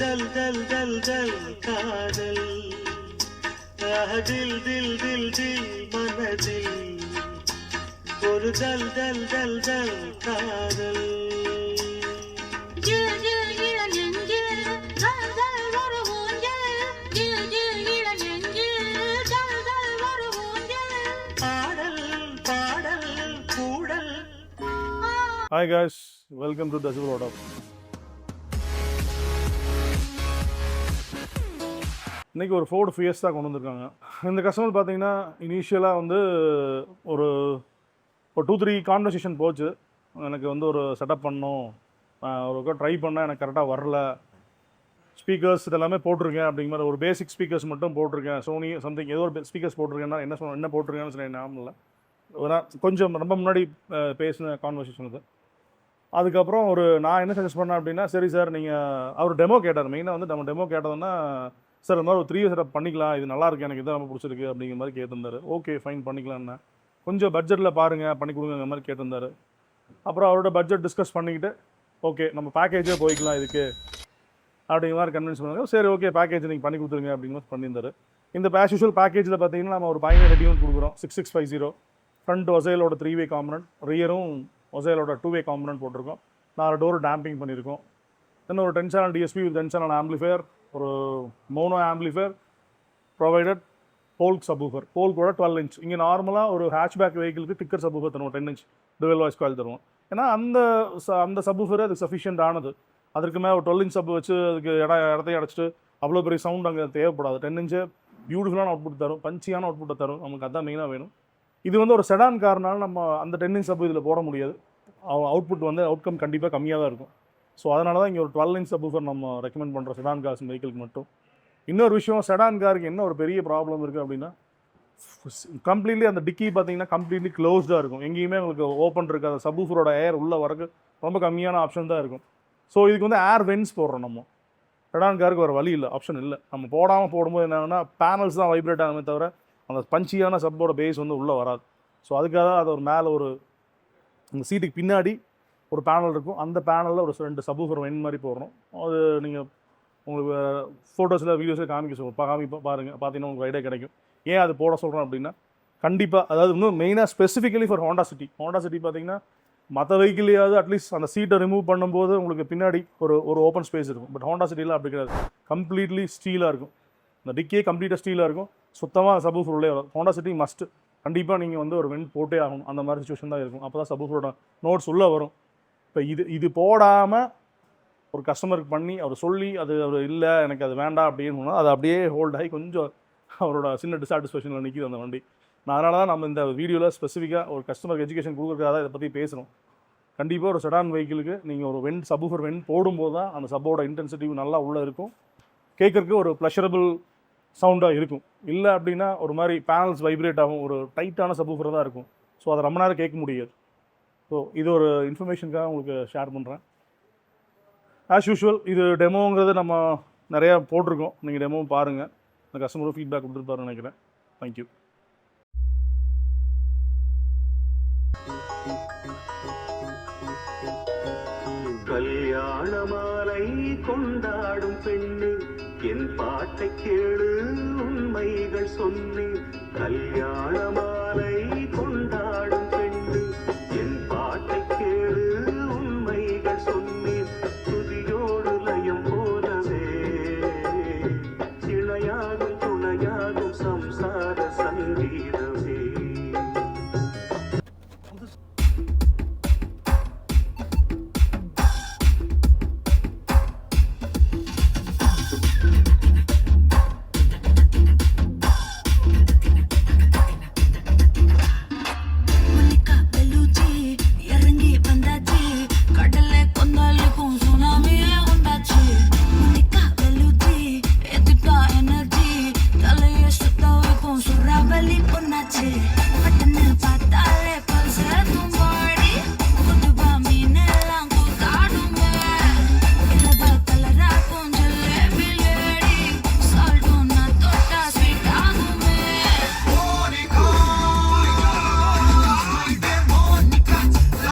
Dull dull dull dull காதல் தில் தில் தில் தில் மனதில் ஒரு டல் டல் டல் டல் காதல் Hi guys, welcome to Decibel Auto. இன்றைக்கி ஒரு ஃபோர்டு ஃபியஸ்டா கொண்டு வந்திருக்காங்க. இந்த கஸ்டமர் பார்த்தீங்கன்னா இனிஷியலாக வந்து ஒரு 2-3 கான்வர்சேஷன் போச்சு. எனக்கு வந்து ஒரு செட்டப் பண்ணணும், ஒரு ட்ரை பண்ணால் எனக்கு கரெக்டாக வரல, ஸ்பீக்கர்ஸ் இதெல்லாமே போட்டிருக்கேன் அப்படிங்கிற மாதிரி ஒரு பேசிக் ஸ்பீக்கர்ஸ் மட்டும் போட்டிருக்கேன், சோனி சம்திங் ஏதோ ஒரு ஸ்பீக்கர்ஸ் போட்டிருக்கேன்னா என்ன போட்டிருக்கேன்னு சொல்லி ஞாபகம் இல்லை. கொஞ்சம் ரொம்ப முன்னாடி பேசின கான்வர்சேஷன் இது. அதுக்கப்புறம் நான் என்ன சஜஸ்ட் பண்ணேன் அப்படின்னா, சரி சார் நீங்கள் அவர் டெமோ கேட்டார். மெயினாக வந்து நம்ம டெமோ கேட்டதுன்னா, சார் இந்த மாதிரி ஒரு 3 செட்டப் பண்ணிக்கலாம், இது நல்லா இருக்குது, எனக்கு இதான் ரொம்ப பிடிச்சிருக்கு அப்படிங்கிற மாதிரி கேட்டிருந்தார். ஓகே ஃபைன் பண்ணிக்கலாம்ண்ணா, கொஞ்சம் பட்ஜெட்டில் பாருங்கள் பண்ணி கொடுங்கிற மாதிரி கேட்டிருந்தார். அப்புறம் அவரோட பட்ஜெட் டிஸ்கஸ் பண்ணிக்கிட்டு ஓகே நம்ம பேக்கேஜே போய்க்கலாம் இதுக்கு அப்படிங்கிற மாதிரி கன்வின்ஸ் பண்ணாங்க. சரி ஓகே பேக்கேஜ் நீங்கள் பண்ணி கொடுத்துருங்க அப்படிங்கிற மாதிரி பண்ணியிருந்தார். இந்த ஆஸ் யூஷுவல் பேக்கேஜில் பார்த்தீங்கன்னா நம்ம ஒரு 5 ரெடியும் கொடுக்குறோம். 6650 ஃப்ரண்ட் ஒசைலோட 3-வே காம்பனண்ட், ரியரும் ஒசைலோட 2-வே காம்பனண்ட் போட்டிருக்கோம். 4 டோர் டேம்பிங் பண்ணியிருக்கோம். தென் ஒரு 10 channel DSP with 10 channel amplifier, ஒரு mono amplifier provided, Polk subwoofer, போல் கூட 12 இன்ச். இங்கே நார்மலாக ஒரு ஹேட்ச்பேக் வெஹிக்கிளுக்கு திக்கர் சப்வூஃபர் தருவோம், 10 இன்ச் டுவெல் வாய்ஸ் காயில் தருவோம். ஏன்னா அந்த சப்வூஃபர் அது சஃபிஷியன்ட் ஆனது. அதற்கு மேலே ஒரு 12 இன்ச் சப் வச்சு அதுக்கு இடத்தையும் அடைச்சிட்டு அவ்வளோ பெரிய சவுண்ட் அங்கே தேவைப்படாது. 10 இன்ச்சு பியூட்டிஃபுல்லான அவுட்புட் தரும், பஞ்சியான அவுட்புட்டை தரும். நமக்கு அதான் மெயினாக வேணும். இது வந்து ஒரு செடான் கார்னால நம்ம அந்த 10 இன்ச் சப் இதில் போட முடியாது. அவுட்புட் வந்து அவுட்கம் கண்டிப்பாக கம்மியாக தான் இருக்கும். ஸோ அதனால தான் இங்கே ஒரு 12 இன்ச் சப்வூஃபர் நம்ம ரெக்கமெண்ட் பண்ணுறோம் செடான் கார்ஸ் வெஹிக்கிளுக்கு மட்டும். இன்னொரு விஷயம், செடான் காருக்கு என்ன ஒரு பெரிய ப்ராப்ளம் இருக்குது அப்படின்னா, கம்ப்ளீட்லி அந்த டிக்கி பார்த்தீங்கன்னா கம்ப்ளீட்லி க்ளோஸ்டாக இருக்கும். எங்கேயுமே உங்களுக்கு ஓப்பன் இருக்காது. சப்வூஃபரோட ஏர் உள்ள வரக்கு ரொம்ப கம்மியான ஆப்ஷன் தான் இருக்கும். ஸோ இதுக்கு வந்து ஏர் வென்ஸ் போடுறோம் நம்ம. செடான் காருக்கு ஒரு வழி இல்லை, ஆப்ஷன் இல்லை. நம்ம போடும்போது என்னன்னா பேனல்ஸ் தான் வைப்ரேட் ஆகுமே தவிர அந்த பஞ்சியான சப்போட பேஸ் வந்து உள்ளே வராது. ஸோ அதுக்காக அது ஒரு மேலே ஒரு இந்த சீட்டுக்கு பின்னாடி ஒரு பேனல் இருக்கும். அந்த பேனலில் ஒரு 2 சப்வூஃபர் வென் மாதிரி போடுறோம். அது நீங்கள் உங்களுக்கு ஃபோட்டோஸில் வீடியோஸில் பாருங்கள், பார்த்தீங்கன்னா உங்களுக்கு ஐடியா கிடைக்கும். ஏன் அது போட சொல்கிறோம் அப்படின்னா, கண்டிப்பாக அதாவது இன்னும் மெயினாக ஸ்பெசிஃபிக்கலி ஃபார் ஹோண்டா சிட்டி பார்த்தீங்கன்னா மற்ற வெஹிக்கிளையாவது அட்லீஸ்ட் அந்த சீட்டை ரிமூவ் பண்ணும்போது உங்களுக்கு பின்னாடி ஒரு ஓப்பன் ஸ்பேஸ் இருக்கும். பட் ஹோண்டா சிட்டியில் அப்படி கிடையாது, கம்ப்ளீட்லி ஸ்டீலாக இருக்கும். இந்த டிக்கியே கம்ப்ளீட்டாக ஸ்டீலாக இருக்கும். சுத்தமாக சப்வூஃபர் உள்ளே வரும். ஹோண்டா சிட்டி மஸ்ட் கண்டிப்பாக நீங்கள் வந்து ஒரு வெண்ட் போட்டே ஆகணும். அந்த மாதிரி சுச்சுவேஷன் தான் இருக்கும். அப்போ தான் சப்வூஃபரோட நோட்ஸ் உள்ளே வரும். இப்போ இது போடாமல் ஒரு கஸ்டமருக்கு பண்ணி அவர் சொல்லி அவர் இல்லை எனக்கு அது வேண்டாம் அப்படின்னு சொன்னால் அது அப்படியே ஹோல்ட் ஆகி கொஞ்சம் அவரோட சின்ன டிசாட்டிஸ்ஃபேக்ஷனில் நிற்கிது அந்த வண்டி. அதனால தான் நம்ம இந்த வீடியோவில் ஸ்பெசிஃபிக்காக ஒரு கஸ்டமருக்கு எஜுகேஷன் கொடுக்குறதுக்காக தான் இதை பற்றி பேசுகிறோம். கண்டிப்பாக ஒரு செடான் வெஹிக்கிளுக்கு நீங்கள் ஒரு சப்வூஃபர் வெண்ட் போடும்போது தான் அந்த சப்போட இன்டென்சிட்டி நல்லா உள்ளே இருக்கும், கேட்குறதுக்கு ஒரு ப்ளஷரபிள் சவுண்டாக இருக்கும். இல்லை அப்படின்னா ஒரு மாதிரி பேனல்ஸ் வைப்ரேட் ஆகும், ஒரு டைட்டான சப்வூஃபர் தான் இருக்கும். ஸோ அதை ரொம்ப நேரம் கேட்க முடியாது. ஸோ இது ஒரு இன்ஃபர்மேஷனுக்காக உங்களுக்கு ஷேர் பண்ணுறேன். ஆஸ் யூஷுவல் இது டெமோங்கிறது நம்ம நிறையா போட்டிருக்கோம். நீங்கள் டெமோ பாருங்கள், இந்த கஸ்டமரும் ஃபீட்பேக் கொடுத்துருப்பாருன்னு நினைக்கிறேன். தேங்க்யூ. கல்யாண மாலை கொண்டாடும் பெண்ணே, என் பாட்டை கேளு உண்மைகள் சொன்னேன். கல்யாண மாலை கொண்டாடும் பெண்ணே, என் பாட்டை கேளு உண்மைகள் சொன்னேன். துதியோடு லயம் போலவே இணையாகும்